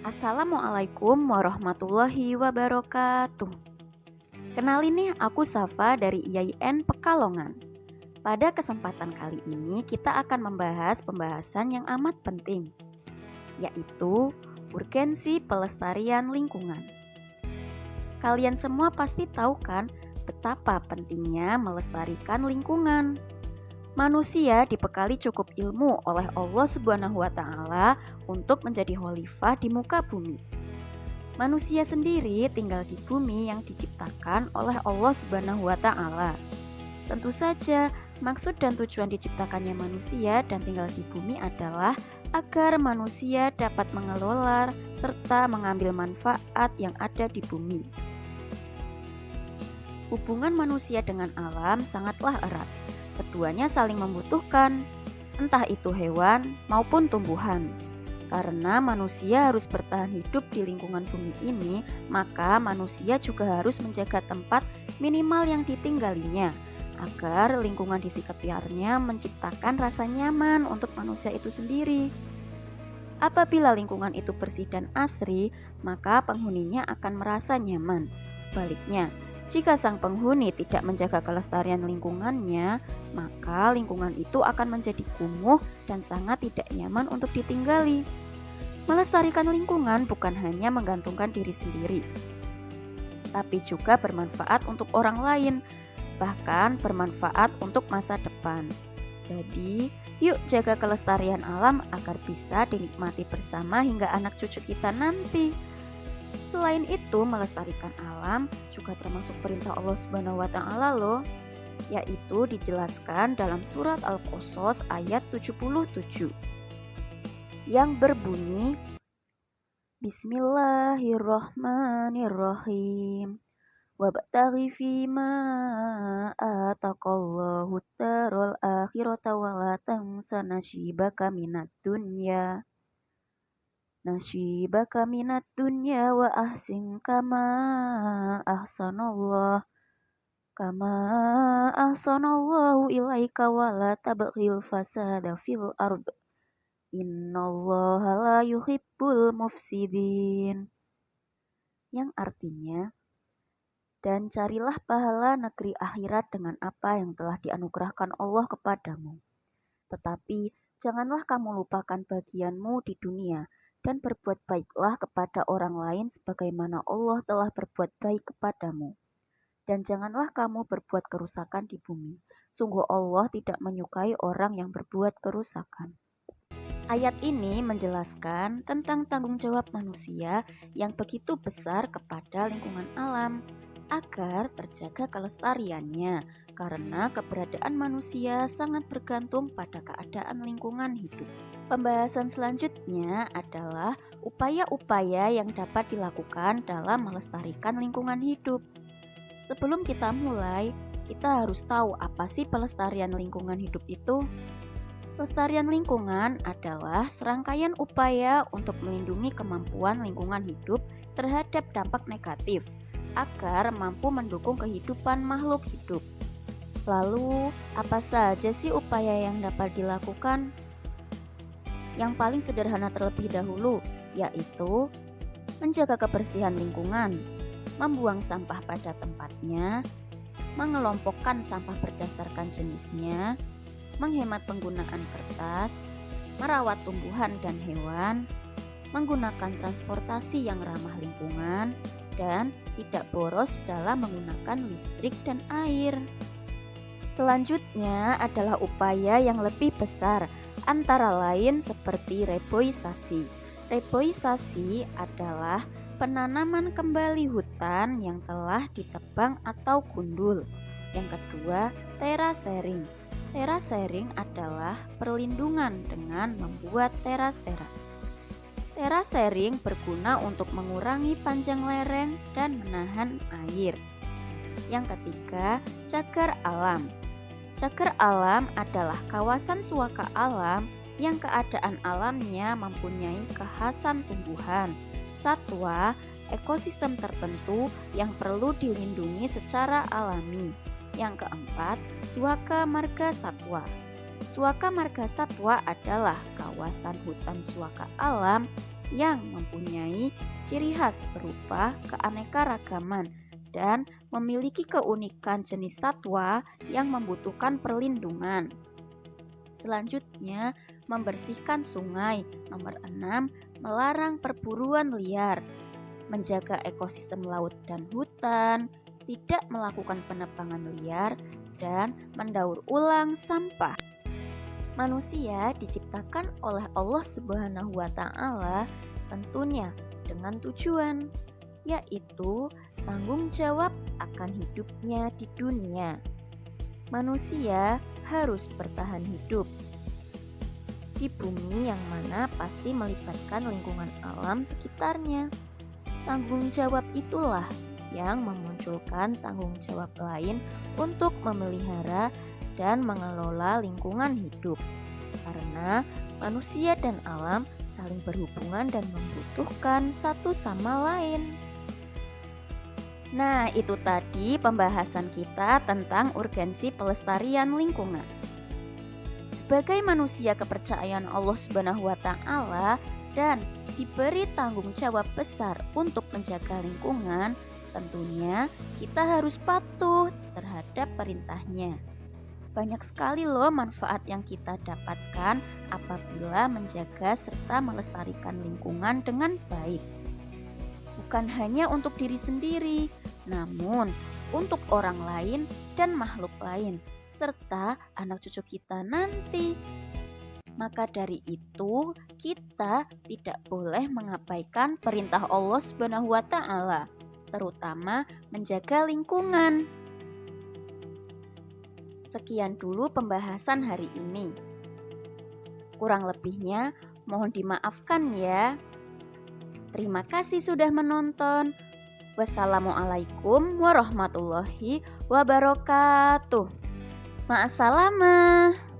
Assalamualaikum warahmatullahi wabarakatuh. Kenalin nih, aku Safa dari IAIN Pekalongan. Pada kesempatan kali ini kita akan membahas pembahasan yang amat penting, yaitu urgensi pelestarian lingkungan. Kalian semua pasti tahu kan betapa pentingnya melestarikan lingkungan. Manusia dibekali cukup ilmu oleh Allah Subhanahu wa Ta'ala untuk menjadi khalifah di muka bumi. Manusia sendiri tinggal di bumi yang diciptakan oleh Allah Subhanahu wa Ta'ala. Tentu saja, maksud dan tujuan diciptakannya manusia dan tinggal di bumi adalah agar manusia dapat mengelola serta mengambil manfaat yang ada di bumi. Hubungan manusia dengan alam sangatlah erat. Keduanya saling membutuhkan, entah itu hewan maupun tumbuhan. Karena manusia harus bertahan hidup di lingkungan bumi ini, maka manusia juga harus menjaga tempat minimal yang ditinggalinya, agar lingkungan di sekitarnya menciptakan rasa nyaman untuk manusia itu sendiri. Apabila lingkungan itu bersih dan asri, maka penghuninya akan merasa nyaman. Sebaliknya, jika sang penghuni tidak menjaga kelestarian lingkungannya, maka lingkungan itu akan menjadi kumuh dan sangat tidak nyaman untuk ditinggali. Melestarikan lingkungan bukan hanya menggantungkan diri sendiri, tapi juga bermanfaat untuk orang lain, bahkan bermanfaat untuk masa depan. Jadi, yuk jaga kelestarian alam agar bisa dinikmati bersama hingga anak cucu kita nanti. Selain itu, melestarikan alam juga termasuk perintah Allah Subhanahu wa Ta'ala loh, yaitu dijelaskan dalam surat Al-Qasas ayat 77 yang berbunyi Bismillahirrahmanirrahim. Wabtaghi fima ataqallahu ad-daral akhirata wa la tansa nasibaka minad dunya wa ahsin kama ahsanallahu ilaika wa la tabghil fasada fil ard innallaha la yuhibbul mufsidin, yang artinya, dan carilah pahala negeri akhirat dengan apa yang telah dianugerahkan Allah kepadamu, tetapi janganlah kamu lupakan bagianmu di dunia dan berbuat baiklah kepada orang lain sebagaimana Allah telah berbuat baik kepadamu. Dan janganlah kamu berbuat kerusakan di bumi. Sungguh Allah tidak menyukai orang yang berbuat kerusakan. Ayat ini menjelaskan tentang tanggung jawab manusia yang begitu besar kepada lingkungan alam agar terjaga kelestariannya, karena keberadaan manusia sangat bergantung pada keadaan lingkungan hidup. Pembahasan selanjutnya adalah upaya-upaya yang dapat dilakukan dalam melestarikan lingkungan hidup. Sebelum kita mulai, kita harus tahu apa sih pelestarian lingkungan hidup itu. Pelestarian lingkungan adalah serangkaian upaya untuk melindungi kemampuan lingkungan hidup terhadap dampak negatif, agar mampu mendukung kehidupan makhluk hidup. Lalu, apa saja sih upaya yang dapat dilakukan? Yang paling sederhana terlebih dahulu, yaitu menjaga kebersihan lingkungan, membuang sampah pada tempatnya, mengelompokkan sampah berdasarkan jenisnya, menghemat penggunaan kertas, merawat tumbuhan dan hewan, menggunakan transportasi yang ramah lingkungan, dan tidak boros dalam menggunakan listrik dan air. Selanjutnya adalah upaya yang lebih besar, antara lain seperti reboisasi. Reboisasi adalah penanaman kembali hutan yang telah ditebang atau gundul. Yang kedua, terasering. Terasering adalah perlindungan dengan membuat teras-teras. Terasering berguna untuk mengurangi panjang lereng dan menahan air. Yang ketiga, cagar alam. Cagar alam adalah kawasan suaka alam yang keadaan alamnya mempunyai kekhasan tumbuhan, satwa, ekosistem tertentu yang perlu dilindungi secara alami. Yang keempat, suaka marga satwa. Suaka marga satwa adalah kawasan hutan suaka alam yang mempunyai ciri khas berupa keanekaragaman dan memiliki keunikan jenis satwa yang membutuhkan perlindungan. Selanjutnya, membersihkan sungai. Nomor 6, melarang perburuan liar, menjaga ekosistem laut dan hutan, tidak melakukan penebangan liar, dan mendaur ulang sampah. Manusia diciptakan oleh Allah Subhanahu wa Ta'ala tentunya dengan tujuan, yaitu tanggung jawab akan hidupnya di dunia. Manusia harus bertahan hidup di bumi yang mana pasti melibatkan lingkungan alam sekitarnya. Tanggung jawab itulah yang memunculkan tanggung jawab lain untuk memelihara dan mengelola lingkungan hidup. Karena manusia dan alam saling berhubungan dan membutuhkan satu sama lain. Nah, itu tadi pembahasan kita tentang urgensi pelestarian lingkungan. Sebagai manusia kepercayaan Allah Subhanahu wa Ta'ala dan diberi tanggung jawab besar untuk menjaga lingkungan, tentunya kita harus patuh terhadap perintahnya. Banyak sekali loh manfaat yang kita dapatkan apabila menjaga serta melestarikan lingkungan dengan baik. Bukan hanya untuk diri sendiri, namun untuk orang lain dan makhluk lain, serta anak cucu kita nanti. Maka dari itu, kita tidak boleh mengabaikan perintah Allah Subhanahu wa Ta'ala, terutama menjaga lingkungan. Sekian dulu pembahasan hari ini. Kurang lebihnya mohon dimaafkan ya. Terima kasih sudah menonton. Wassalamualaikum warahmatullahi wabarakatuh. Ma'assalamah.